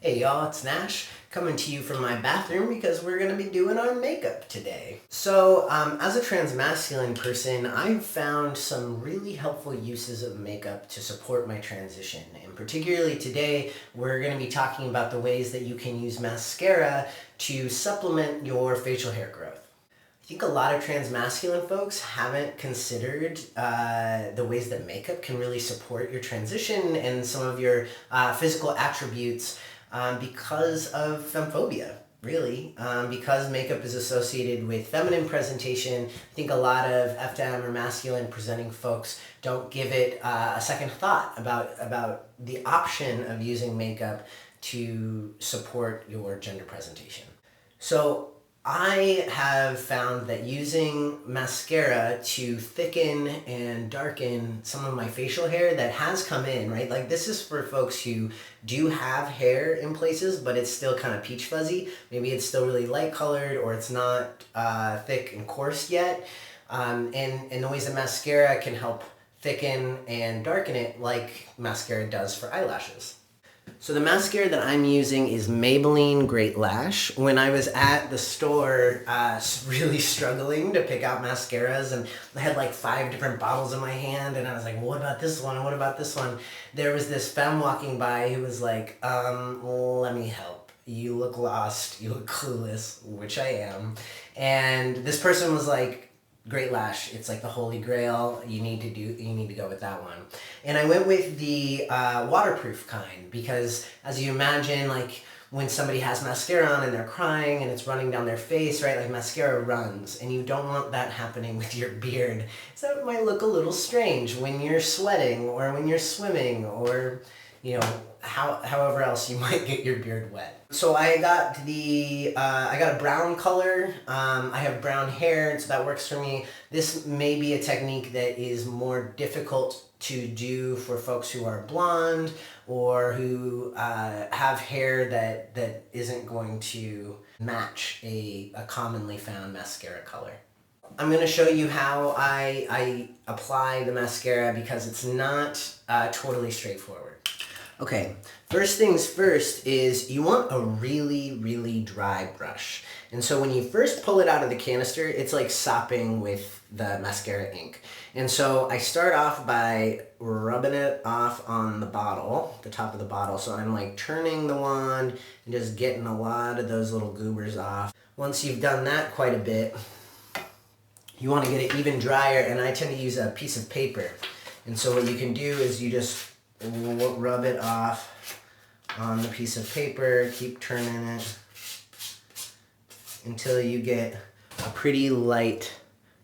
Hey y'all, it's Nash coming to you from my bathroom because we're going to be doing our makeup today. So as a transmasculine person, I've found some really helpful uses of makeup to support my transition. And particularly today, we're going to be talking about the ways that you can use mascara to supplement your facial hair growth. I think a lot of transmasculine folks haven't considered the ways that makeup can really support your transition and some of your physical attributes because of femphobia, really. Because makeup is associated with feminine presentation, I think a lot of FDM or masculine presenting folks don't give it a second thought about the option of using makeup to support your gender presentation. So I have found that using mascara to thicken and darken some of my facial hair that has come in, right? Like this is for folks who do have hair in places, but it's still kind of peach fuzzy. Maybe it's still really light colored or it's not thick and coarse yet. And the ways that mascara can help thicken and darken it like mascara does for eyelashes. So the mascara that I'm using is Maybelline Great Lash. When I was at the store really struggling to pick out mascaras, and I had like 5 different bottles in my hand, and I was like, well, what about this one? What about this one? There was this femme walking by who was like, let me help. You look lost, you look clueless, which I am. And this person was like, Great Lash, it's like the holy grail. You need to go with that one. And I went with the waterproof kind because, as you imagine, like when somebody has mascara on and they're crying and it's running down their face, right? Like mascara runs, and you don't want that happening with your beard. So it might look a little strange when you're sweating or when you're swimming or, you know, however else you might get your beard wet. So I got a brown color. I have brown hair, so that works for me. This may be a technique that is more difficult to do for folks who are blonde or who have hair that isn't going to match a commonly found mascara color. I'm going to show you how I apply the mascara because it's not totally straightforward. Okay, first things first is you want a really, really dry brush. And so when you first pull it out of the canister, it's like sopping with the mascara ink. And so I start off by rubbing it off on the bottle, the top of the bottle. So I'm like turning the wand and just getting a lot of those little goobers off. Once you've done that quite a bit, you want to get it even drier, and I tend to use a piece of paper. And so what you can do is you just rub it off on the piece of paper, keep turning it until you get a pretty light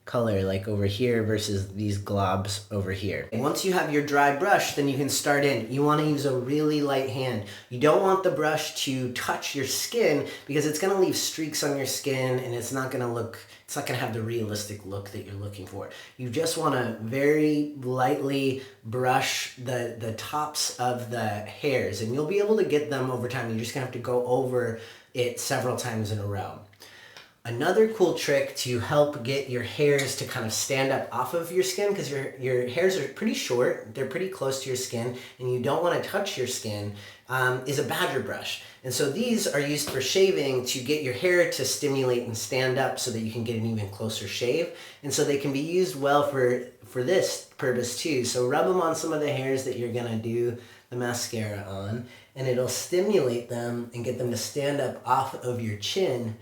color like over here versus these globs over here. And once you have your dry brush, then you can start in. You want to use a really light hand. You don't want the brush to touch your skin because it's going to leave streaks on your skin and it's not going to have the realistic look that you're looking for. You just want to very lightly brush the tops of the hairs, and you'll be able to get them over time. You're just going to have to go over it several times in a row. Another cool trick to help get your hairs to kind of stand up off of your skin, because your hairs are pretty short, they're pretty close to your skin, and you don't want to touch your skin, is a badger brush. And so these are used for shaving to get your hair to stimulate and stand up so that you can get an even closer shave. And so they can be used well for this purpose too. So rub them on some of the hairs that you're gonna do the mascara on, and it'll stimulate them and get them to stand up off of your chin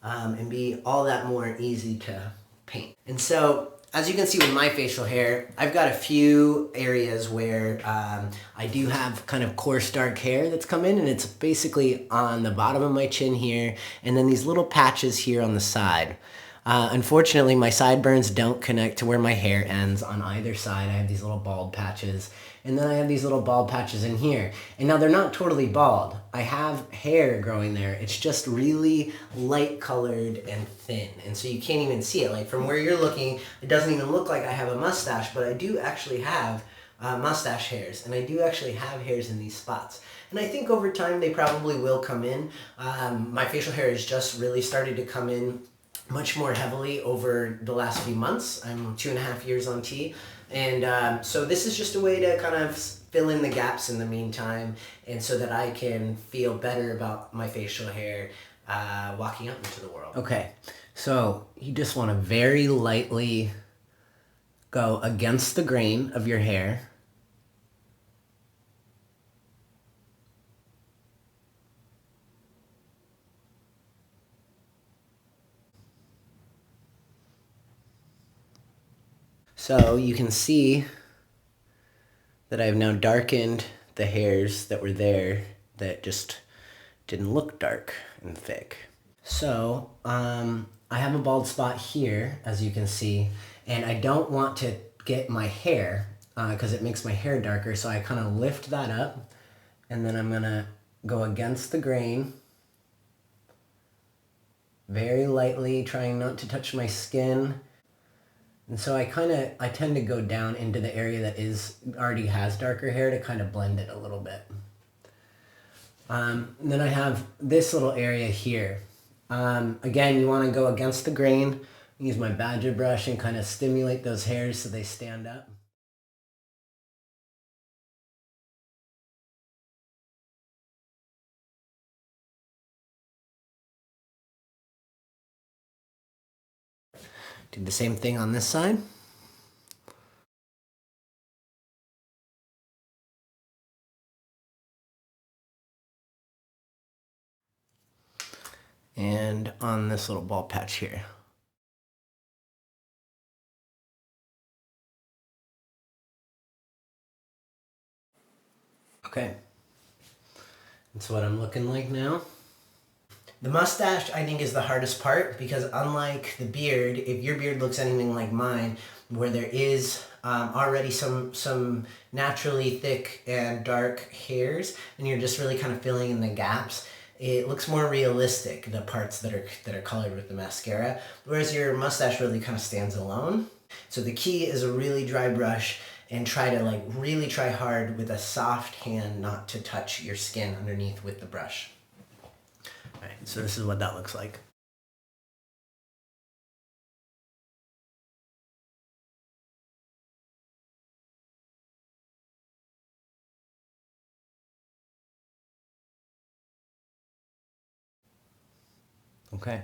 and be all that more easy to paint. And so, as you can see with my facial hair, I've got a few areas where I do have kind of coarse dark hair that's come in, and it's basically on the bottom of my chin here, and then these little patches here on the side. Unfortunately, my sideburns don't connect to where my hair ends on either side. I have these little bald patches, and then I have these little bald patches in here. And now they're not totally bald. I have hair growing there. It's just really light colored and thin. And so you can't even see it. Like from where you're looking, it doesn't even look like I have a mustache, but I do actually have mustache hairs, and I do actually have hairs in these spots. And I think over time they probably will come in. My facial hair has just really started to come in much more heavily over the last few months. I'm 2.5 years on T. And so this is just a way to kind of fill in the gaps in the meantime, and so that I can feel better about my facial hair walking out into the world. Okay, so you just want to very lightly go against the grain of your hair. So you can see that I've now darkened the hairs that were there that just didn't look dark and thick. So I have a bald spot here, as you can see, and I don't want to get my hair because it makes my hair darker, so I kind of lift that up, and then I'm gonna go against the grain very lightly, trying not to touch my skin. And so I tend to go down into the area that already has darker hair to kind of blend it a little bit. Then I have this little area here. Again, you want to go against the grain, use my badger brush and kind of stimulate those hairs so they stand up. Do the same thing on this side. And on this little bald patch here. Okay, that's what I'm looking like now. The mustache, I think, is the hardest part because unlike the beard, if your beard looks anything like mine, where there is already some naturally thick and dark hairs, and you're just really kind of filling in the gaps, it looks more realistic, the parts that are colored with the mascara, whereas your mustache really kind of stands alone. So the key is a really dry brush, and try to really try hard with a soft hand not to touch your skin underneath with the brush. All right, so this is what that looks like. Okay,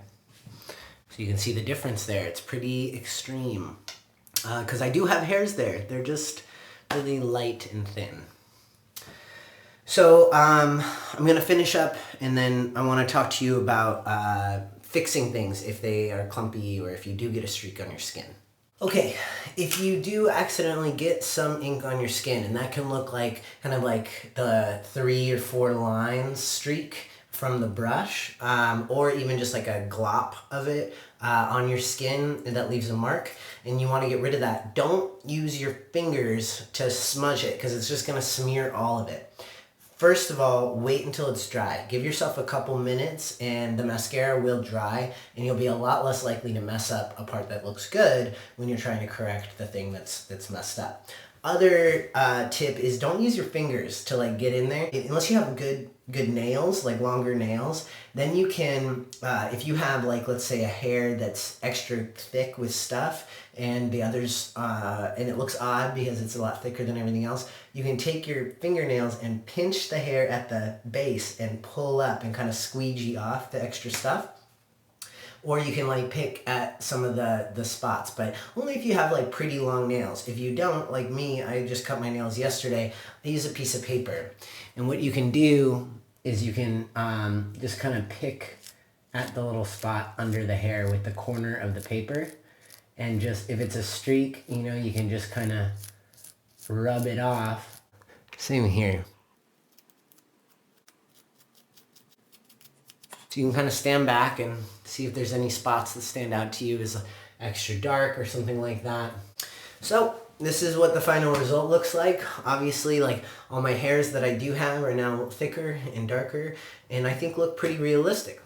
so you can see the difference there. It's pretty extreme. Because I do have hairs there. They're just really light and thin. So I'm going to finish up, and then I want to talk to you about fixing things if they are clumpy or if you do get a streak on your skin. Okay, if you do accidentally get some ink on your skin, and that can look like kind of like the 3 or 4 lines streak from the brush, or even just like a glop of it on your skin that leaves a mark, and you want to get rid of that, don't use your fingers to smudge it because it's just going to smear all of it. First of all, wait until it's dry. Give yourself a couple minutes and the mascara will dry, and you'll be a lot less likely to mess up a part that looks good when you're trying to correct the thing that's messed up. Other tip is don't use your fingers to get in there unless you have good nails, like longer nails. Then you can, if you have let's say a hair that's extra thick with stuff and the others, and it looks odd because it's a lot thicker than everything else, you can take your fingernails and pinch the hair at the base and pull up and kind of squeegee off the extra stuff. Or you can pick at some of the spots, but only if you have pretty long nails. If you don't, like me, I just cut my nails yesterday, I use a piece of paper. And what you can do is you can just kind of pick at the little spot under the hair with the corner of the paper. And just, if it's a streak, you can just kind of rub it off. Same here. So you can kind of stand back and see if there's any spots that stand out to you as extra dark or something like that. So this is what the final result looks like. Obviously, all my hairs that I do have are now thicker and darker, and I think look pretty realistic.